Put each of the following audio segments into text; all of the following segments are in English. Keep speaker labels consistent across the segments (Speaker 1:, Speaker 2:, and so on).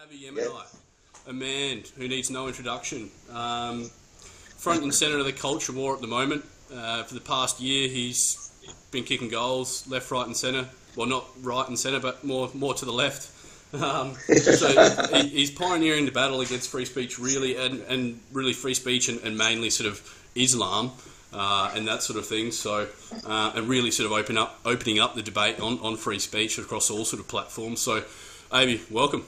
Speaker 1: Avi Yemini, a man who needs no introduction. Front and centre of the culture war at the moment. For the past year, he's been kicking goals left, right, and centre. Well, not right and centre, but more to the left. So he's pioneering the battle against free speech, really, and really free speech and mainly sort of Islam and that sort of thing. So and really sort of opening up the debate on free speech across all sort of platforms. So, Avi, welcome.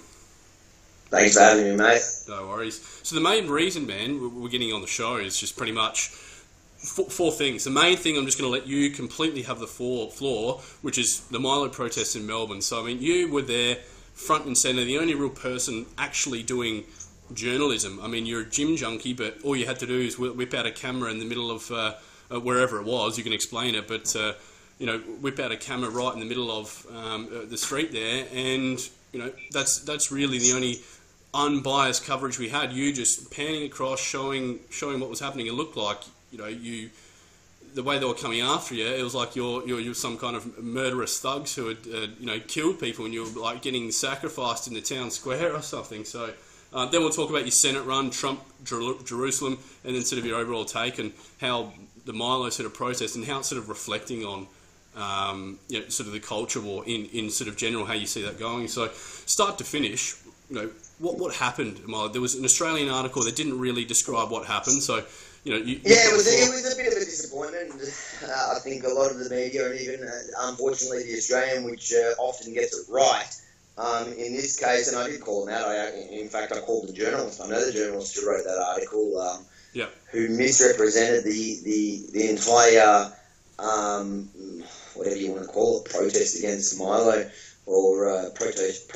Speaker 2: Thanks for having me, mate.
Speaker 1: No worries. So the main reason, man, we're getting on the show is just pretty much four things. The main thing, I'm just going to let you completely have the floor, which is the Milo protests in Melbourne. So, I mean, you were there front and centre, the only real person actually doing journalism. I mean, you're a gym junkie, but all you had to do is whip out a camera in the middle of wherever it was. You can explain it, but, whip out a camera right in the middle of the street there, and, that's really the only unbiased coverage we had. You just panning across, showing what was happening. It looked like, the way they were coming after you, it was like you're some kind of murderous thugs who had killed people, and you were like getting sacrificed in the town square or something. So then we'll talk about your Senate run, Trump, Jerusalem, and then sort of your overall take and how the Milo sort of protest and how it's sort of reflecting on sort of the culture war in sort of general, how you see that going. So start to finish, what happened, Milo? There was an Australian article that didn't really describe what happened. So,
Speaker 2: it was a bit of a disappointment. I think a lot of the media, and even unfortunately the Australian, which often gets it right, in this case, and I did call them out. In fact, I called the journalist. I know the journalist who wrote that article, who misrepresented the entire, whatever you want to call it, protest against Milo or protest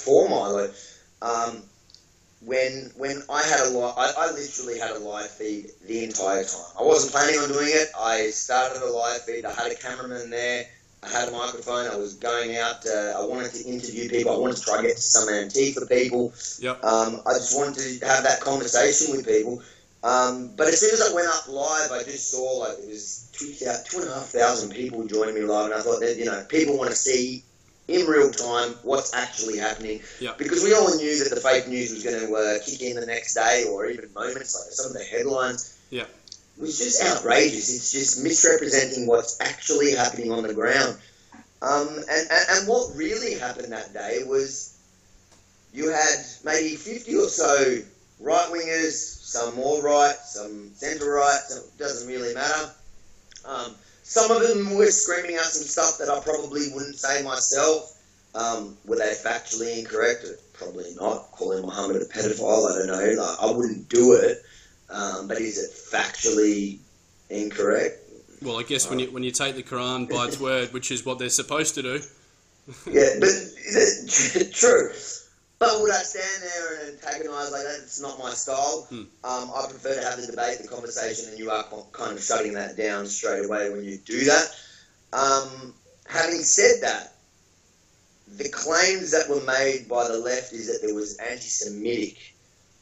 Speaker 2: for Milo. When I had I literally had a live feed the entire time. I wasn't planning on doing it. I started a live feed. I had a cameraman there. I had a microphone. I was going out. I wanted to interview people. I wanted to try to get to some Antifa people.
Speaker 1: Yep.
Speaker 2: I just wanted to have that conversation with people. But as soon as I went up live, I just saw it was 2,500 people joining me live, and I thought that people want to see in real time what's actually happening.
Speaker 1: Yep.
Speaker 2: Because we all knew that the fake news was going to kick in the next day or even moments later. Some of the headlines was just outrageous. It's just misrepresenting what's actually happening on the ground. And what really happened that day was you had maybe 50 or so right-wingers, some more right, some centre-right, so it doesn't really matter. Some of them were screaming out some stuff that I probably wouldn't say myself. Were they factually incorrect? Probably not. Calling Muhammad a pedophile, I don't know. I wouldn't do it. But is it factually incorrect?
Speaker 1: Well, I guess when you take the Quran by its word, which is what they're supposed to do.
Speaker 2: Yeah, but true. But would I stand there and antagonise like that? It's not my style. I prefer to have the debate, the conversation, and you are kind of shutting that down straight away when you do that. Having said that, the claims that were made by the left is that there was anti-Semitic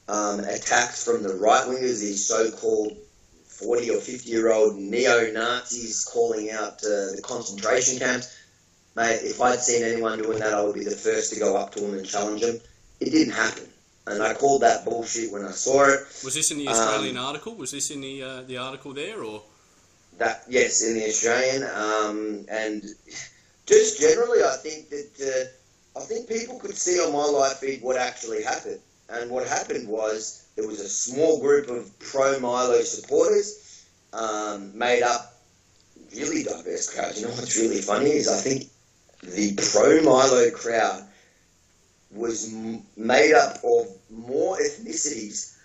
Speaker 2: attacks from the right-wingers, these so-called 40 or 50-year-old neo-Nazis calling out the concentration camps. Mate, if I'd seen anyone doing that, I would be the first to go up to them and challenge them. It didn't happen. And I called that bullshit when I saw it.
Speaker 1: Was this in the Australian article? Was this in the article there, or?
Speaker 2: Yes, in the Australian. And just generally, I think that I think people could see on my live feed what actually happened. And what happened was there was a small group of pro-Milo supporters made up really diverse crowd. You know what's really funny is I think the pro-Milo crowd was made up of more ethnicities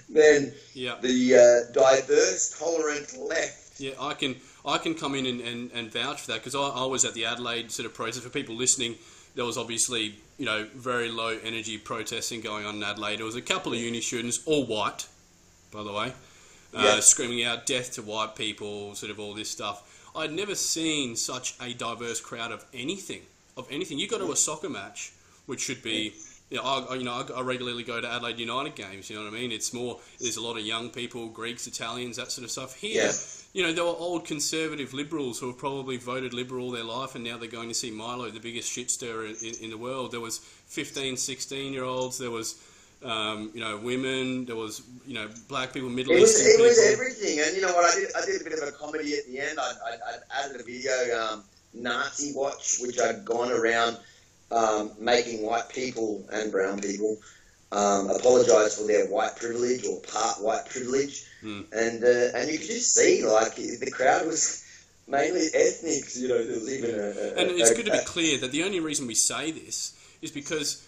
Speaker 2: than the diverse, tolerant left.
Speaker 1: Yeah, I can come in and vouch for that, because I was at the Adelaide sort of protest. For people listening, there was obviously very low energy protesting going on in Adelaide. There was a couple of uni students, all white, by the way, screaming out death to white people, sort of all this stuff. I'd never seen such a diverse crowd of anything. You go to a soccer match, which should be, Yeah, I regularly go to Adelaide United games. You know what I mean? It's more. There's a lot of young people, Greeks, Italians, that sort of stuff. Here, there were old conservative liberals who have probably voted Liberal all their life, and now they're going to see Milo, the biggest shit stirrer in the world. There was 15, 16-year-olds. There was, women. There was, black people, Middle Eastern people.
Speaker 2: It was everything. And you know what? I did a bit of a comedy at the end. I added a video, Nazi Watch, which I'd gone around. Making white people and brown people apologise for their white privilege or part white privilege, and you could just see like the crowd was mainly ethnics. There was even
Speaker 1: and it's good to be clear that the only reason we say this is because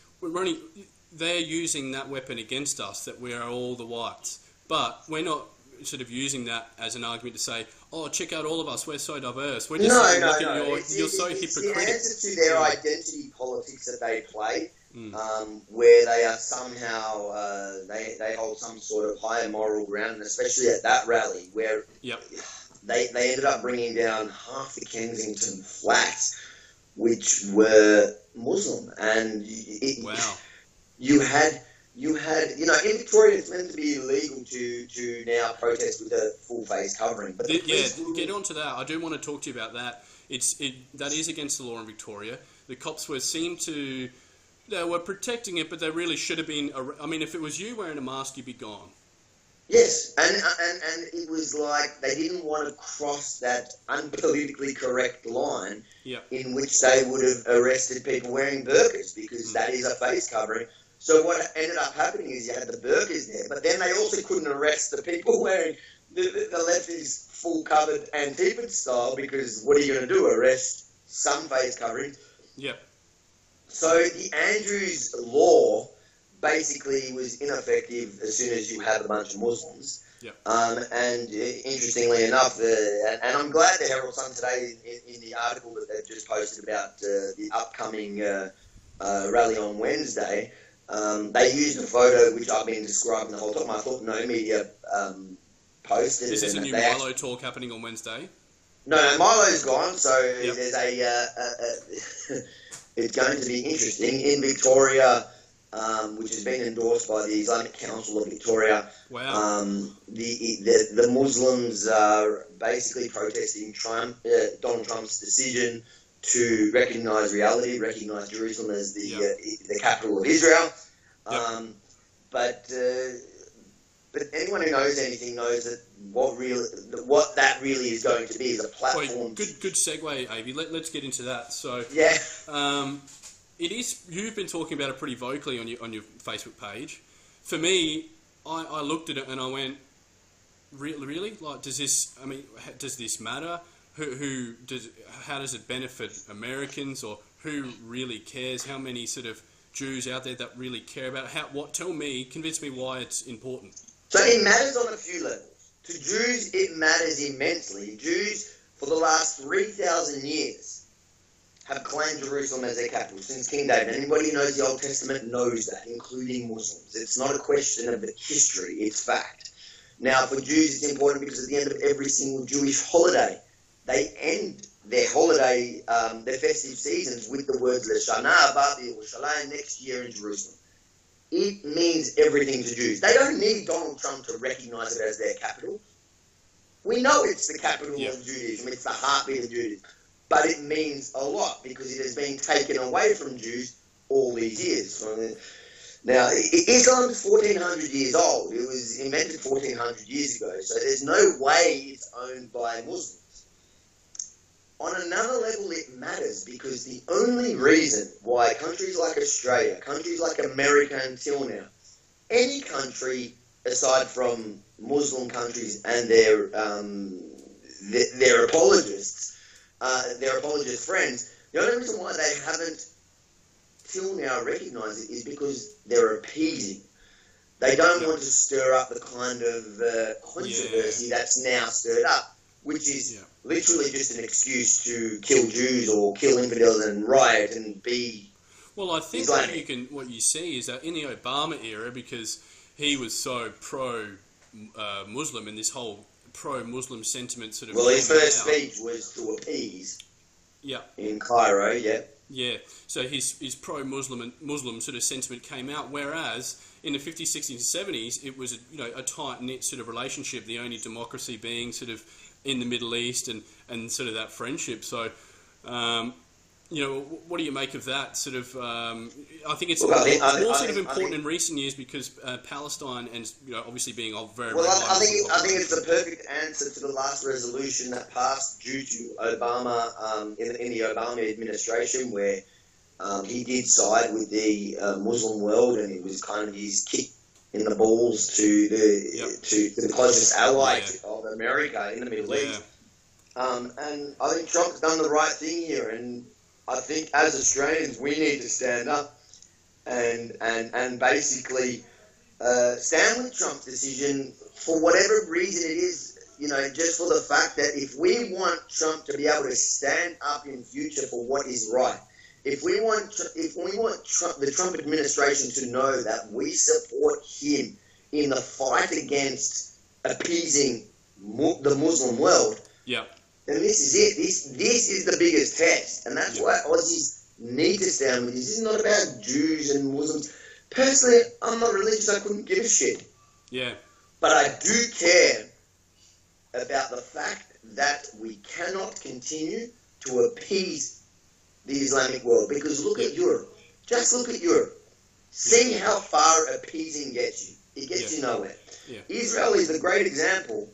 Speaker 1: they're using that weapon against us, that we are all the whites, but we're not sort of using that as an argument to say, oh, check out all of us, we're so diverse. We're just you're so hypocritical.
Speaker 2: It's the answer to their identity politics that they play, where they are somehow, they hold some sort of higher moral ground, and especially at that rally, where they ended up bringing down half the Kensington flats, which were Muslim, and you had, in Victoria it's meant to be illegal to now protest with a full face covering. But
Speaker 1: get on to that. I do want to talk to you about that. That is against the law in Victoria. The cops they were protecting it, but they really should have been. I mean, if it was you wearing a mask, you'd be gone.
Speaker 2: Yes, and it was like they didn't want to cross that unpolitically correct line in which they would have arrested people wearing burqas, because that is a face covering. So what ended up happening is you had the burqas there, but then they also couldn't arrest the people wearing the leftist full-covered Antifa style, because what are you going to do, arrest some face coverings?
Speaker 1: Yep.
Speaker 2: So the Andrews law basically was ineffective as soon as you had a bunch of Muslims.
Speaker 1: Yep.
Speaker 2: And interestingly enough, and I'm glad the Herald Sun today, in the article that they've just posted about the upcoming rally on Wednesday, they used a photo which I've been describing the whole time. I thought no media posted.
Speaker 1: This is a new Milo talk happening on Wednesday.
Speaker 2: No, Milo's gone. So there's it's going to be interesting in Victoria, which has been endorsed by the Islamic Council of Victoria.
Speaker 1: Wow.
Speaker 2: The Muslims are basically protesting Donald Trump's decision to recognise reality, recognise Jerusalem as the capital of Israel. But anyone who knows anything knows that what that really is going to be is a platform.
Speaker 1: Good segue, Avi. Let's get into that. So it is. You've been talking about it pretty vocally on your Facebook page. For me, I looked at it and I went, really? Like, does this matter? How does it benefit Americans, or who really cares? How many sort of Jews out there that really care about it? Convince me why it's important.
Speaker 2: So it matters on a few levels. To Jews, it matters immensely. Jews, for the last 3,000 years, have claimed Jerusalem as their capital since King David. Anybody who knows the Old Testament knows that, including Muslims. It's not a question of history, it's fact. Now, for Jews, it's important because at the end of every single Jewish holiday, they end their holiday, their festive seasons with the words L'Shana Haba B'Yerushalayim, next year in Jerusalem. It means everything to Jews. They don't need Donald Trump to recognise it as their capital. We know it's the capital of Judaism. It's the heartbeat of Judaism. But it means a lot because it has been taken away from Jews all these years. Now, Islam is 1,400 years old. It was invented 1,400 years ago. So there's no way it's owned by Muslims. On another level, it matters because the only reason why countries like Australia, countries like America until now, any country aside from Muslim countries and their apologists, their apologist friends, the only reason why they haven't till now recognised it is because they're appeasing. They don't want to stir up the kind of controversy that's now stirred up, which is literally just an excuse to kill Jews or kill infidels and riot and be.
Speaker 1: Well, I think what you see is that in the Obama era, because he was so pro-Muslim and this whole pro-Muslim sentiment sort of.
Speaker 2: Well, his first speech was to appease.
Speaker 1: Yeah.
Speaker 2: In Cairo, yeah.
Speaker 1: Yeah, so his pro-Muslim and Muslim sort of sentiment came out, whereas in the 50s, 60s, and 70s, it was a tight-knit sort of relationship, the only democracy being sort of in the Middle East and sort of that friendship. So, what do you make of that sort of? I think it's more sort of important in recent years because Palestine and obviously being very.
Speaker 2: Well, I think it's the perfect answer to the last resolution that passed due to Obama in the Obama administration, where he did side with the Muslim world, and it was kind of his kick in the balls to the closest ally of America in the Middle East. And I think Trump's done the right thing here, and I think as Australians we need to stand up and basically stand with Trump's decision for whatever reason it is, just for the fact that if we want Trump to be able to stand up in future for what is right, if we want the Trump administration to know that we support him in the fight against appeasing the Muslim world, then this is it. This is the biggest test, and that's why Aussies need to stand with this. This is not about Jews and Muslims. Personally, I'm not religious. I couldn't give a shit.
Speaker 1: Yeah.
Speaker 2: But I do care about the fact that we cannot continue to appease the Islamic world. Because look at Europe. Just look at Europe. See how far appeasing gets you. It gets you nowhere.
Speaker 1: Yeah.
Speaker 2: Israel is the great example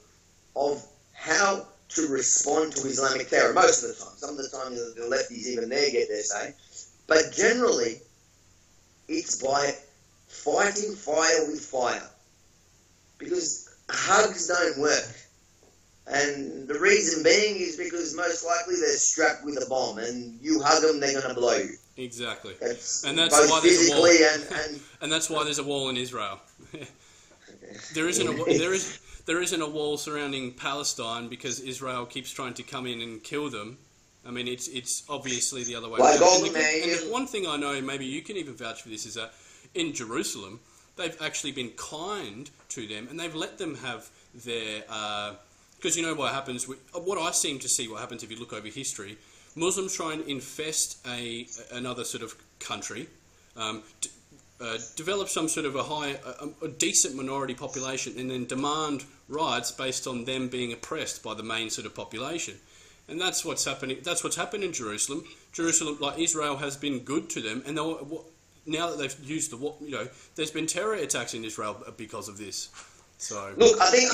Speaker 2: of how to respond to Islamic terror most of the time. Some of the time the lefties even there get their say. But generally, it's by fighting fire with fire. Because hugs don't work. And the reason being is because most likely they're strapped with a bomb, and you hug them, they're going to blow you.
Speaker 1: Exactly.
Speaker 2: And
Speaker 1: that's
Speaker 2: both
Speaker 1: why there's a wall.
Speaker 2: And
Speaker 1: and that's why there's a wall in Israel. There isn't a wall surrounding Palestine because Israel keeps trying to come in and kill them. I mean, it's obviously the other way around. And the one thing I know, maybe you can even vouch for this, is that in Jerusalem, they've actually been kind to them, and they've let them have their... because you know what happens... What I seem to see what happens if you look over history, Muslims try and infest another sort of country, develop some sort of a decent minority population, and then demand rights based on them being oppressed by the main sort of population. And that's what's happening. That's what's happened in Jerusalem. Like Israel, has been good to them, and now that they've used there's been terror attacks in Israel because of this. So
Speaker 2: look, I think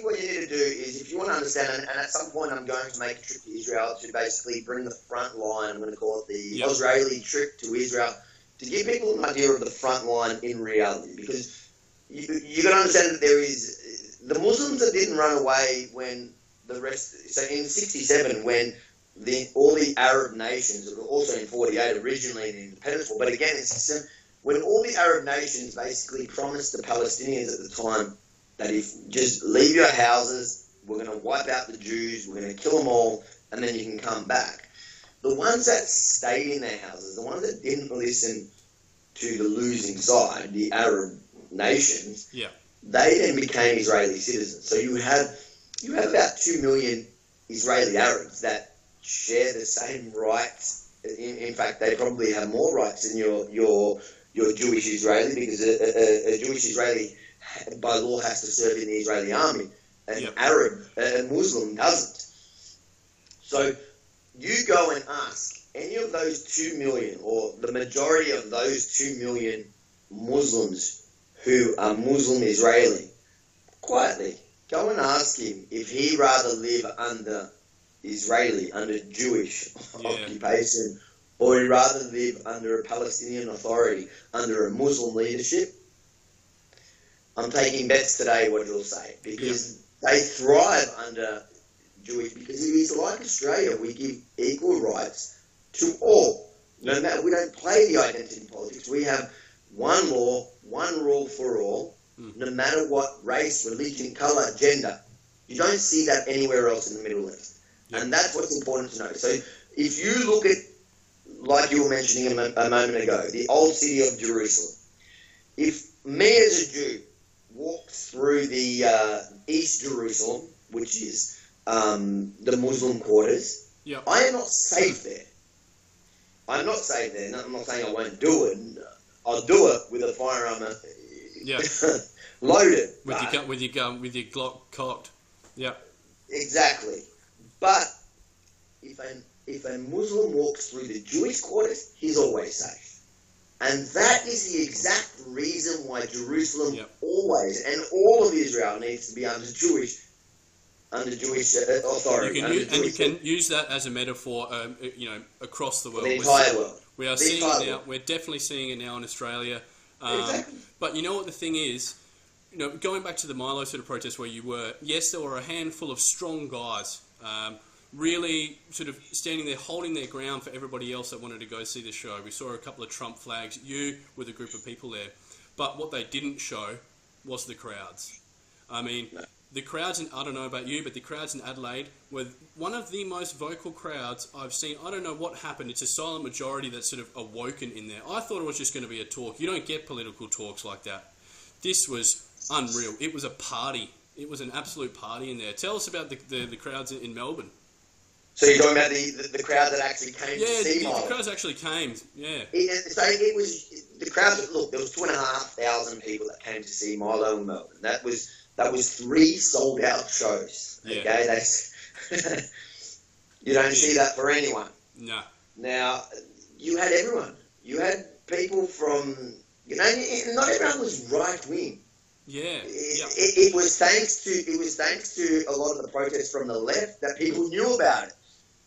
Speaker 2: what you need to do is, if you want to understand, and at some point I'm going to make a trip to Israel to basically bring the front line. I'm going to call it the Israeli trip to Israel, to give people an idea of the front line in reality, because you got to understand that there is the Muslims that didn't run away when the rest. So in '67, when all the Arab nations, also in '48 originally in the independence war, but again in '67, when all the Arab nations basically promised the Palestinians at the time that if just leave your houses, we're going to wipe out the Jews, we're going to kill them all, and then you can come back. The ones that stayed in their houses, the ones that didn't listen to the losing side, the Arab nations, they then became Israeli citizens. So you have about 2 million Israeli Arabs that share the same rights. In fact, they probably have more rights than your Jewish Israeli, because a Jewish Israeli by law has to serve in the Israeli army. An Arab, a Muslim doesn't. So you go and ask any of those 2 million, or the majority of those 2 million Muslims who are Muslim Israeli, quietly, go and ask him if he'd rather live under Jewish occupation, or he'd rather live under a Palestinian authority, under a Muslim leadership. I'm taking bets today what he'll say, because they thrive under Jewish, because it is like Australia. We give equal rights to all. No matter, we don't play the identity politics. We have one law, one rule for all, no matter what race, religion, colour, gender. You don't see that anywhere else in the Middle East. And that's what's important to know. So if you look at, like you were mentioning a moment ago, the old city of Jerusalem, if me as a Jew walked through the East Jerusalem, which is the Muslim quarters,
Speaker 1: Yeah.
Speaker 2: I am not safe there. I'm not safe there. I'm not saying I won't do it. I'll do it with a firearm loaded.
Speaker 1: With your gun, with your Glock cocked. Yeah.
Speaker 2: Exactly. But if a Muslim walks through the Jewish quarters, he's always safe. And that is the exact reason why Jerusalem always, and all of Israel, needs to be under Jewish authority.
Speaker 1: You can use that as a metaphor, across the world.
Speaker 2: The entire world.
Speaker 1: We are seeing it now. We're definitely seeing it now in Australia.
Speaker 2: Exactly.
Speaker 1: But you know what the thing is? Going back to the Milo sort of protest where you were, yes, there were a handful of strong guys, really sort of standing there holding their ground for everybody else that wanted to go see the show. We saw a couple of Trump flags, you with a group of people there. But what they didn't show was the crowds. I mean, the crowds I don't know about you, but the crowds in Adelaide were one of the most vocal crowds I've seen. I don't know what happened. It's a silent majority that's sort of awoken in there. I thought it was just going to be a talk. You don't get political talks like that. This was unreal. It was a party. It was an absolute party in there. Tell us about the crowds in Melbourne.
Speaker 2: So you're talking about the crowd that actually came to see Milo?
Speaker 1: Yeah, the crowds actually came, yeah.
Speaker 2: So it was, the crowd, look, there was 2,500 people that came to see Milo in Melbourne. That was 3 sold out shows.
Speaker 1: Yeah.
Speaker 2: Okay, that's you don't see that for anyone.
Speaker 1: No.
Speaker 2: Now, you had everyone. You had people from, not everyone was right wing.
Speaker 1: Yeah.
Speaker 2: It was thanks to a lot of the protests from the left that people knew about it.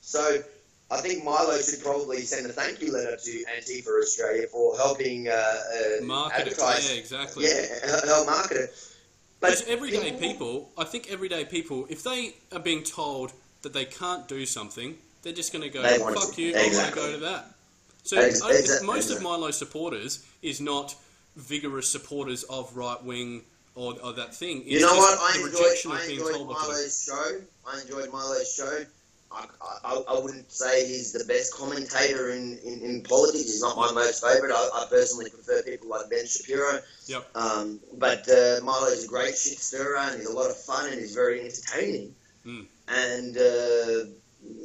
Speaker 2: So I think Milo should probably send a thank you letter to Antifa Australia for helping
Speaker 1: market
Speaker 2: advertise.
Speaker 1: it. Yeah, exactly.
Speaker 2: Yeah, help market it. But
Speaker 1: everyday people, I think everyday people, if they are being told that they can't do something, they're just going to go, fuck you, I want to go to that. So most of Milo's supporters is not vigorous supporters of right wing or that thing. It's
Speaker 2: I enjoyed Milo's show. I wouldn't say he's the best commentator in politics. He's not my most favourite. I personally prefer people like Ben Shapiro.
Speaker 1: Yep.
Speaker 2: But Milo's a great shit stirrer and he's a lot of fun and he's very entertaining.
Speaker 1: Mm.
Speaker 2: And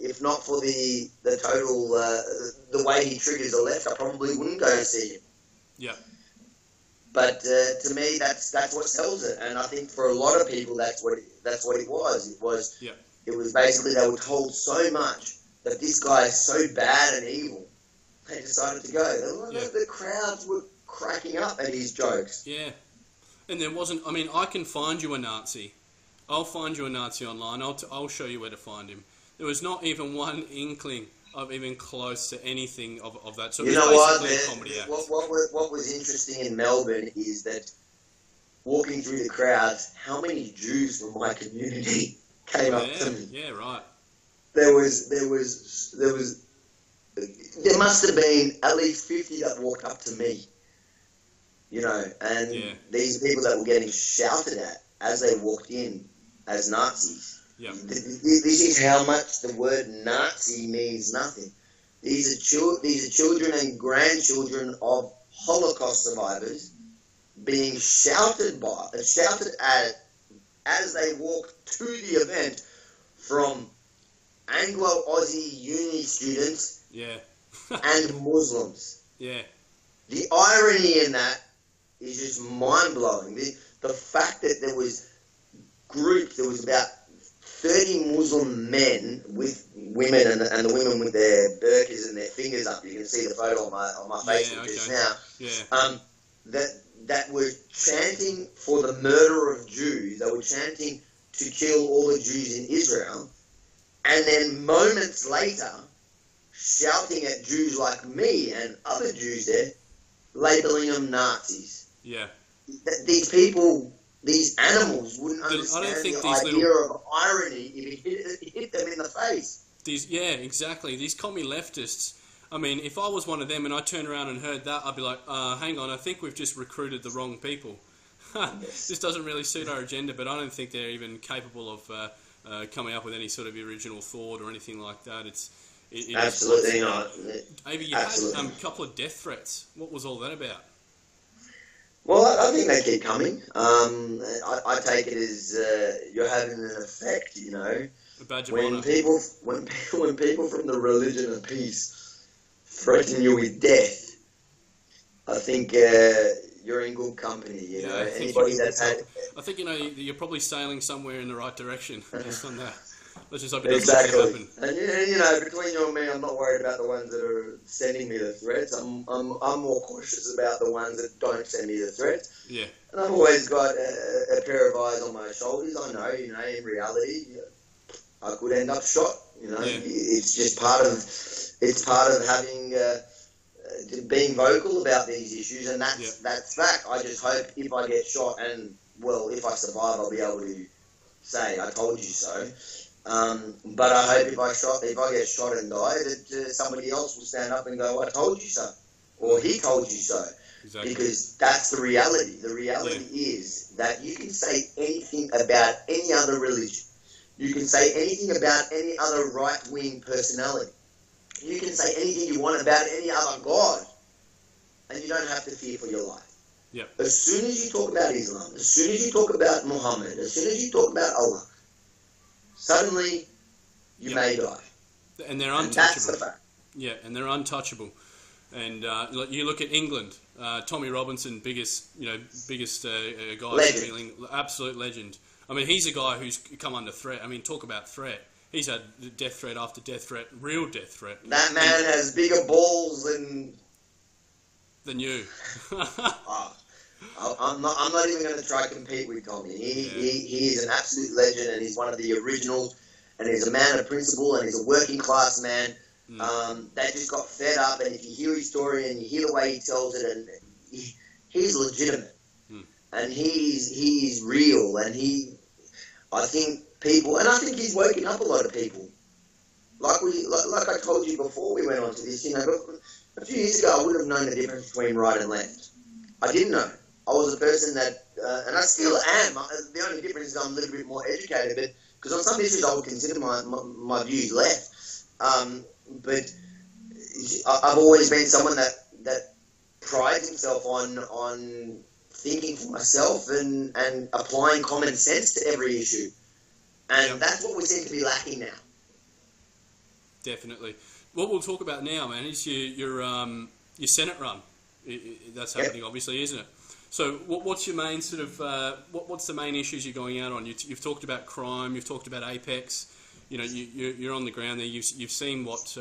Speaker 2: if not for the total the way he triggers the left, I probably wouldn't go and see him.
Speaker 1: Yeah.
Speaker 2: But to me, that's what sells it, and I think for a lot of people, that's what it was. It was basically they were told so much that this guy is so bad and evil, they decided to go. The crowds were cracking up at his jokes.
Speaker 1: Yeah, and there wasn't. I mean, I can find you a Nazi. I'll find you a Nazi online. I'll show you where to find him. There was not even one inkling of even close to anything of that. So
Speaker 2: you know what? What was interesting in Melbourne is that walking through the crowds, how many Jews from my community came up to me?
Speaker 1: Yeah, right.
Speaker 2: There must have been at least 50 that walked up to me. And these people that were getting shouted at as they walked in as Nazis.
Speaker 1: Yeah.
Speaker 2: This is how much the word Nazi means nothing. These are children and grandchildren of Holocaust survivors being shouted at as they walk to the event from Anglo-Aussie uni students and Muslims.
Speaker 1: Yeah.
Speaker 2: The irony in that is just mind-blowing. The fact that there was about 30 Muslim men with women and the women with their burqas and their fingers up. You can see the photo on my Facebook just now.
Speaker 1: Yeah.
Speaker 2: That were chanting for the murder of Jews. They were chanting to kill all the Jews in Israel. And then moments later, shouting at Jews like me and other Jews there, labeling them Nazis.
Speaker 1: Yeah.
Speaker 2: These people, these animals wouldn't understand the idea of irony if it hit them in the face.
Speaker 1: Exactly. These commie leftists, I mean, if I was one of them and I turned around and heard that, I'd be like, hang on, I think we've just recruited the wrong people. This doesn't really suit our agenda, but I don't think they're even capable of coming up with any sort of original thought or anything like that.
Speaker 2: Absolutely not.
Speaker 1: Maybe you had a couple of death threats. What was all that about?
Speaker 2: Well, I think they keep coming. I take it as you're having an effect,
Speaker 1: A A badge of
Speaker 2: when
Speaker 1: honour.
Speaker 2: when people from the religion of peace threaten you with death, I think you're in good company. You know, anybody that's had.
Speaker 1: I think you're probably sailing somewhere in the right direction based on that. Let's just hope it doesn't
Speaker 2: Exactly.
Speaker 1: happen.
Speaker 2: And you know, between you and me, I'm not worried about the ones that are sending me the threats. I'm more cautious about the ones that don't send me the threats.
Speaker 1: Yeah.
Speaker 2: And I've always got a pair of eyes on my shoulders. I know, you know, in reality, I could end up shot. You know, it's just part of having being vocal about these issues, and that's fact. I just hope if I get shot and if I survive, I'll be able to say I told you so. But I hope if I get shot and die, that somebody else will stand up and go, I told you so, or he told you so. Exactly. Because that's the reality. The reality is that you can say anything about any other religion. You can say anything about any other right-wing personality. You can say anything you want about any other god, and you don't have to fear for your life.
Speaker 1: Yep.
Speaker 2: As soon as you talk about Islam, as soon as you talk about Muhammad, as soon as you talk about Allah, suddenly you may die.
Speaker 1: And they're untouchable.
Speaker 2: And that's the fact.
Speaker 1: Yeah, and they're untouchable. And you look at England, Tommy Robinson, biggest guy, feeling absolute legend. I mean, he's a guy who's come under threat. I mean, talk about threat. He's had death threat after death threat, real death threat.
Speaker 2: That man has bigger balls than
Speaker 1: you.
Speaker 2: I'm not even going to try to compete with Tommy. He is an absolute legend, and he's one of the originals. And he's a man of principle, and he's a working class man. That just got fed up, and if you hear his story and you hear the way he tells it, and he's legitimate, and he's real, and I think he's woken up a lot of people. Like I told you before we went on to this, you know, a few years ago I wouldn't have known the difference between right and left. I didn't know. I was a person that, and I still am. The only difference is I'm a little bit more educated, but because on some issues I would consider my views left. But I've always been someone that prides himself on thinking for myself and applying common sense to every issue. And that's what we seem to be lacking now.
Speaker 1: Definitely. What we'll talk about now, man, is your Senate run. That's happening, obviously, isn't it? So, what's your main sort of what's the main issues you're going out on? You've talked about crime. You've talked about Apex. You know, you're on the ground there. You've seen what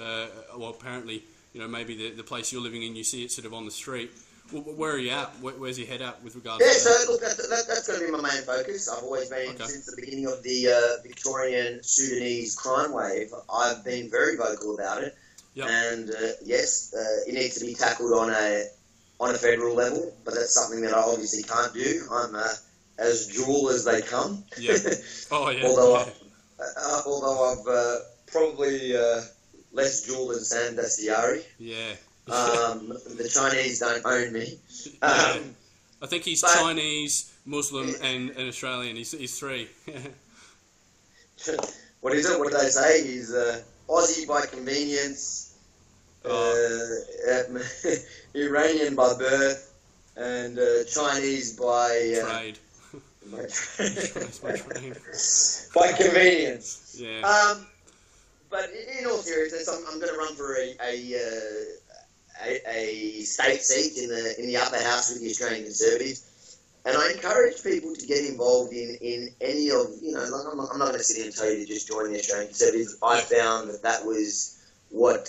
Speaker 1: apparently, you know, maybe the place you're living in. You see it sort of on the street. Where are you at? Where's your head at with regards to that?
Speaker 2: So look, that's going to be my main focus. I've always been, since the beginning of the Victorian Sudanese crime wave, I've been very vocal about it. Yep. And yes, it needs to be tackled on a federal level, but that's something that I obviously can't do. I'm as dual as they come.
Speaker 1: Yeah. Oh, yeah.
Speaker 2: Although I've probably less dual than Sam Dastiari.
Speaker 1: Yeah.
Speaker 2: The Chinese don't own me.
Speaker 1: I think he's Chinese, Muslim, and Australian. He's three.
Speaker 2: What is it? What do they say? He's Aussie by convenience, Iranian by birth, and Chinese by
Speaker 1: trade.
Speaker 2: By convenience.
Speaker 1: Yeah.
Speaker 2: But in all seriousness, I'm going to run for a state seat in the upper house with the Australian Conservatives, and I encourage people to get involved in any of, you know, like I'm not going to sit here and tell you to just join the Australian Conservatives. I found that was what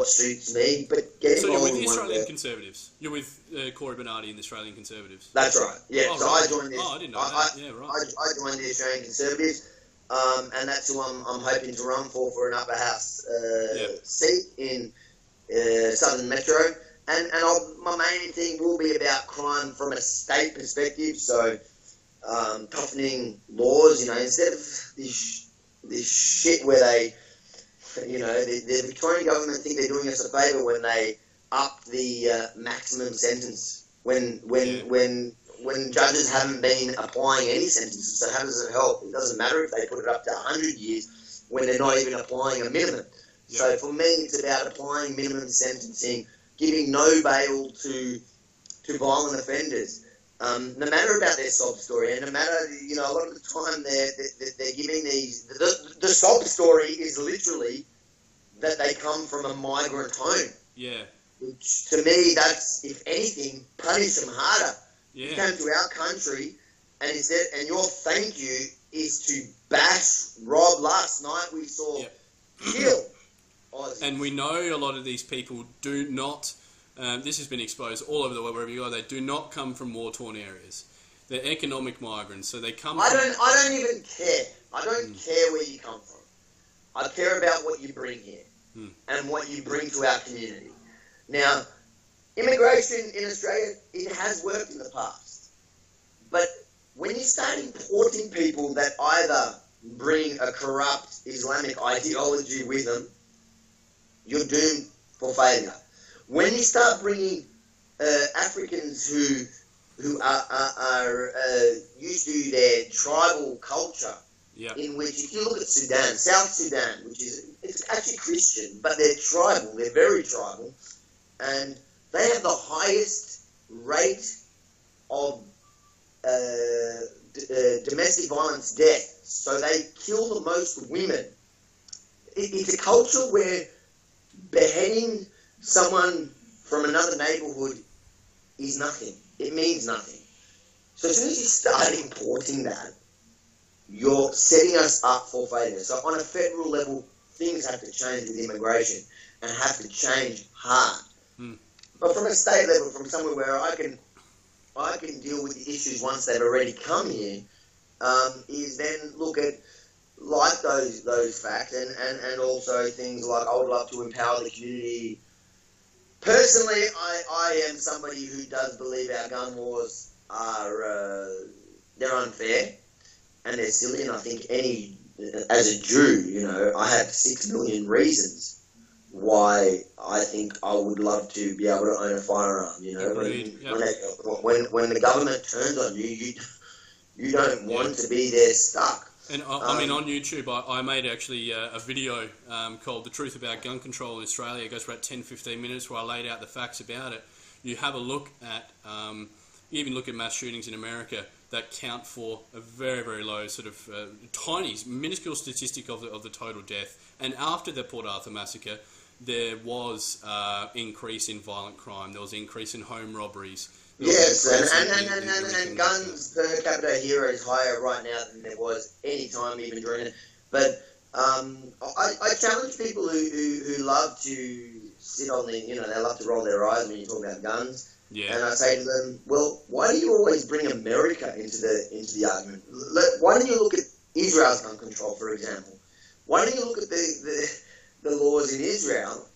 Speaker 2: suits me, but get involved.
Speaker 1: So you're with the Australian Conservatives. You're with Corey Bernardi and the Australian Conservatives.
Speaker 2: That's right. Yeah.
Speaker 1: Oh,
Speaker 2: so
Speaker 1: right.
Speaker 2: I joined.
Speaker 1: I didn't know that. Yeah, right.
Speaker 2: I joined the Australian Conservatives. And that's who I'm hoping to run for an upper house seat in Southern Metro. And my main thing will be about crime from a state perspective. So toughening laws, you know, instead of this shit where they, you know, the Victorian government think they're doing us a favour when they up the maximum sentence when judges haven't been applying any sentences. So how does it help? It doesn't matter if they put it up to 100 years when they're not even applying a minimum. Yeah. So for me, it's about applying minimum sentencing, giving no bail to violent offenders. no matter about their sob story, and no matter, a lot of the time they're giving these, the sob story is literally that they come from a migrant home.
Speaker 1: Yeah.
Speaker 2: Which, to me, that's, if anything, punish them harder.
Speaker 1: Yeah.
Speaker 2: You came to our country, and your thank you is to bash Rob. Last night we saw kill Aussies.
Speaker 1: And we know a lot of these people do not, this has been exposed all over the world, wherever you go, they do not come from war-torn areas. They're economic migrants, so they come
Speaker 2: I don't even care. I don't care where you come from. I care about what you bring here and what you bring to our community. Now, immigration in Australia, it has worked in the past. But when you start importing people that either bring a corrupt Islamic ideology with them, you're doomed for failure. When you start bringing Africans who are used to their tribal culture, in which, if you look at Sudan, South Sudan, it's actually Christian, but they're tribal, they're very tribal, and they have the highest rate of domestic violence death, so they kill the most women. It's a culture where beheading someone from another neighbourhood is nothing. It means nothing. So as soon as you start importing that, you're setting us up for failure. So on a federal level, things have to change with immigration and have to change hard. But from a state level, from somewhere where I can deal with the issues once they've already come here, is then look at like those facts and also things like, I would love to empower the community. Personally, I am somebody who does believe our gun laws are they're unfair and they're silly, and I think as a Jew, I have 6 million reasons why I think I would love to be able to own a firearm. When the government turns on you, you don't want to be there stuck.
Speaker 1: And I mean, on YouTube, I made actually a video called "The Truth About Gun Control in Australia." It goes for about 10-15 minutes, where I laid out the facts about it. You have a look at, you even look at mass shootings in America that count for a very, very low, sort of tiny, minuscule statistic of the total death. And after the Port Arthur massacre, there was increase in violent crime. There was increase in home robberies.
Speaker 2: Yes, and guns per capita here is higher right now than there was any time even during it. But I challenge people who love to sit on they love to roll their eyes when you talk about guns. Yeah. And I say to them, well, why do you always bring America into the argument? Why don't you look at Israel's gun control, for example? Why don't you look at the laws in Israel,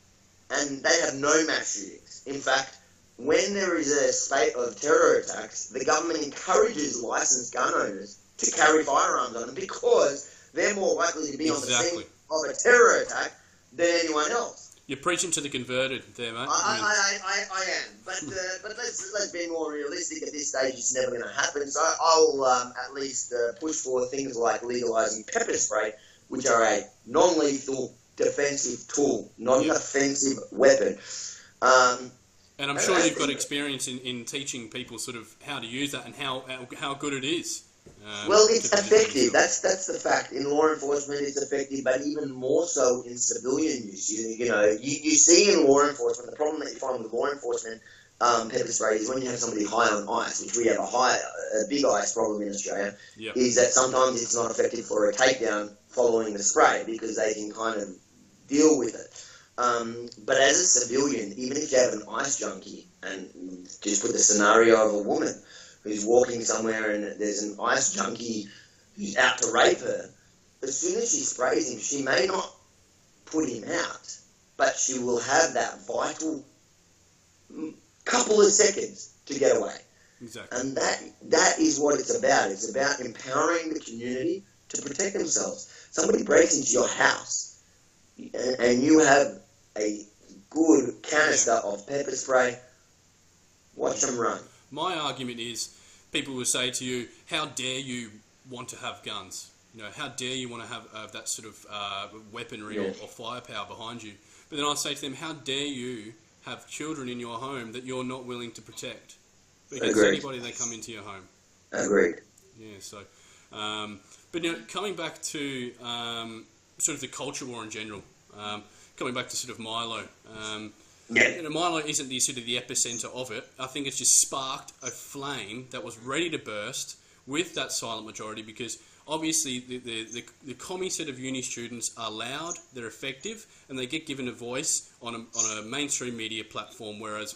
Speaker 2: and they have no mass shootings. In fact, when there is a spate of terror attacks, the government encourages licensed gun owners to carry firearms on them because they're more likely to be on the scene of a terror attack than anyone else.
Speaker 1: You're preaching to the converted there, mate.
Speaker 2: I am, but let's be more realistic. At this stage, it's never going to happen. So I'll at least push for things like legalising pepper spray, which are a non-lethal defensive tool, not an offensive weapon.
Speaker 1: And I'm sure you've got experience in teaching people sort of how to use that and how good it is.
Speaker 2: Well, it's effective. That's the fact. In law enforcement, it's effective, but even more so in civilian use. You see in law enforcement, the problem that you find with law enforcement pepper spray is when you have somebody high on ice, which we have a big ice problem in Australia, is that sometimes it's not effective for a takedown following the spray because they can kind of deal with it. But as a civilian, even if you have an ice junkie, and just put the scenario of a woman who's walking somewhere and there's an ice junkie who's out to rape her, as soon as she sprays him, she may not put him out, but she will have that vital couple of seconds to get away.
Speaker 1: Exactly.
Speaker 2: And that is what it's about. It's about empowering the community to protect themselves. Somebody breaks into your house and you have a good canister of pepper spray, watch them run.
Speaker 1: My argument is, people will say to you, how dare you want to have guns? How dare you want to have that sort of weaponry or firepower behind you? But then I say to them, how dare you have children in your home that you're not willing to protect? but against anybody that come into your home.
Speaker 2: Agreed.
Speaker 1: Yeah, so, but coming back to sort of the culture war in general, coming back to sort of Milo, Milo isn't the sort of the epicenter of it. I think it's just sparked a flame that was ready to burst with that silent majority, because obviously the commie set of uni students are loud, they're effective, and they get given a voice on a mainstream media platform, whereas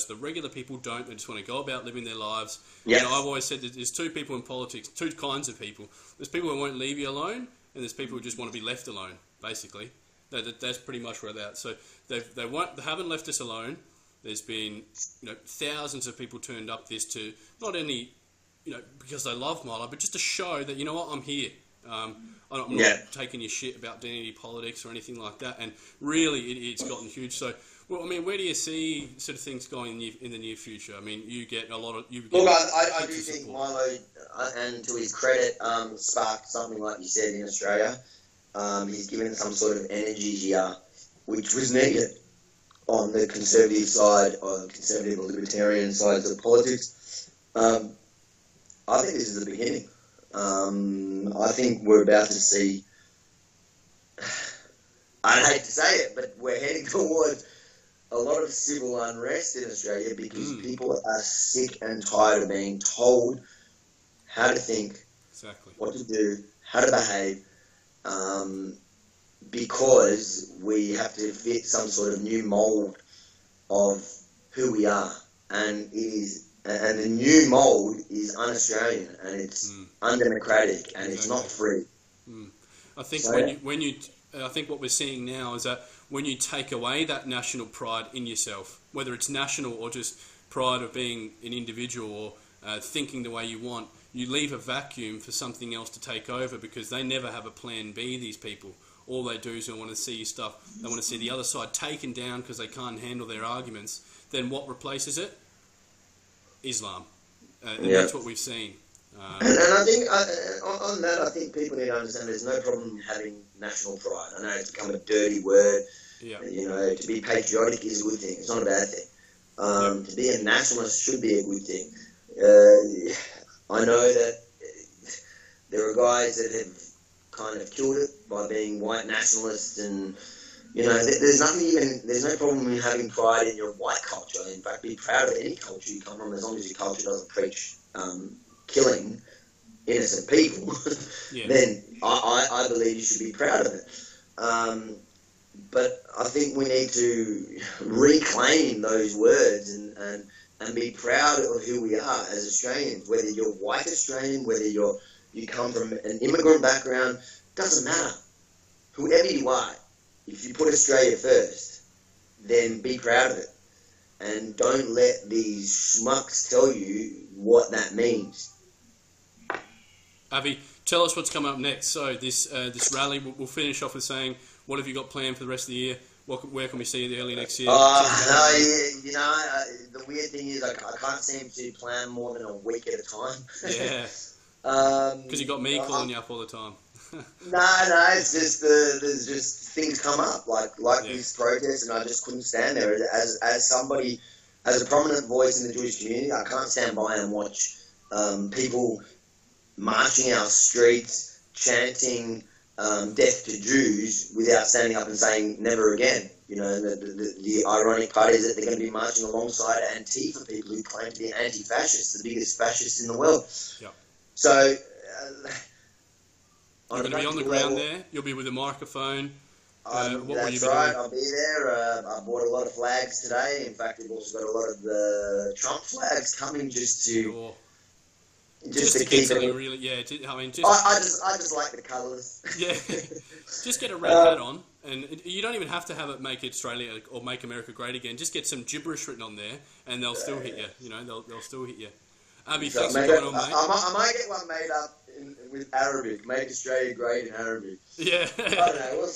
Speaker 1: the regular people don't. They just want to go about living their lives. I've always said that there's two people in politics, two kinds of people. There's people who won't leave you alone, and there's people who just want to be left alone, basically. That's pretty much where they're at. So they haven't left us alone. There's been thousands of people turned up this to not only because they love Milo, but just to show that, I'm here. I'm not taking your shit about identity politics or anything like that. And really, it's gotten huge. So, well, I mean, where do you see sort of things going in the near future? I mean, you get a lot of...
Speaker 2: Look, I do think Milo, and to his credit, sparked something like you said in Australia. He's given some sort of energy here, which was needed on the conservative side, or conservative or libertarian sides of politics. I think this is the beginning. I think we're about to see, I hate to say it, but we're heading towards a lot of civil unrest in Australia, because people are sick and tired of being told how to think, what to do, how to behave, because we have to fit some sort of new mould of who we are, and the new mould is un-Australian, and it's undemocratic, and it's not free.
Speaker 1: I think I think what we're seeing now is that when you take away that national pride in yourself, whether it's national or just pride of being an individual or thinking the way you want, you leave a vacuum for something else to take over, because they never have a plan B, these people. All they do is they want to see your stuff. They want to see the other side taken down because they can't handle their arguments. Then what replaces it? Islam. And that's what we've seen.
Speaker 2: And I think on that, I think people need to understand there's no problem having national pride. I know it's become a dirty word. To be patriotic is a good thing. It's not a bad thing. To be a nationalist should be a good thing. I know that there are guys that have kind of killed it by being white nationalists, and there's no problem in having pride in your white culture. In fact, be proud of any culture you come from, as long as your culture doesn't preach killing innocent people. Then I believe you should be proud of it. But I think we need to reclaim those words and be proud of who we are as Australians. Whether you're white Australian, whether you come from an immigrant background, doesn't matter. Whoever you are, if you put Australia first, then be proud of it. And don't let these schmucks tell you what that means.
Speaker 1: Avi, tell us what's coming up next. So this rally, we'll finish off with saying, what have you got planned for the rest of the year? Where can we see you early next year?
Speaker 2: The weird thing is I can't seem to plan more than a week at a time.
Speaker 1: Yeah. Because you got me calling you up all the time.
Speaker 2: No, it's just there's just things come up like this protest, and I just couldn't stand there. As somebody, as a prominent voice in the Jewish community, I can't stand by and watch people marching our streets, chanting death to Jews without standing up and saying never again. The ironic part is that they're going to be marching alongside Antifa people who claim to be anti-fascists, the biggest fascists in the world.
Speaker 1: Yeah.
Speaker 2: So
Speaker 1: you're going to be on the ground there. You'll be with a microphone.
Speaker 2: That's right. I'll be there. I bought a lot of flags today. In fact, we've also got a lot of the Trump flags coming just to keep it.
Speaker 1: Really, I
Speaker 2: just like the colours.
Speaker 1: Yeah, just get a red hat on, and you don't even have to have it make Australia or make America great again. Just get some gibberish written on there, and they'll still hit you. They'll still hit you. Avi, thanks for coming on, mate.
Speaker 2: I might get one made up with Arabic. Make Australia great in Arabic.
Speaker 1: Yeah.
Speaker 2: I don't know.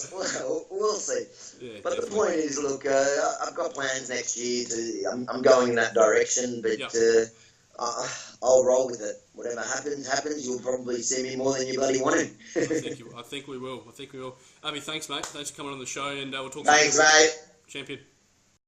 Speaker 2: We'll see.
Speaker 1: Yeah,
Speaker 2: but
Speaker 1: definitely.
Speaker 2: The point is, look, I've got plans next year. I'm going in that direction, but I'll roll with it. Whatever happens. You'll probably see me more than you bloody wanted.
Speaker 1: I think we will. Avi, thanks, mate. Thanks for coming on the show, and we'll talk.
Speaker 2: Thanks, mate.
Speaker 1: Champion.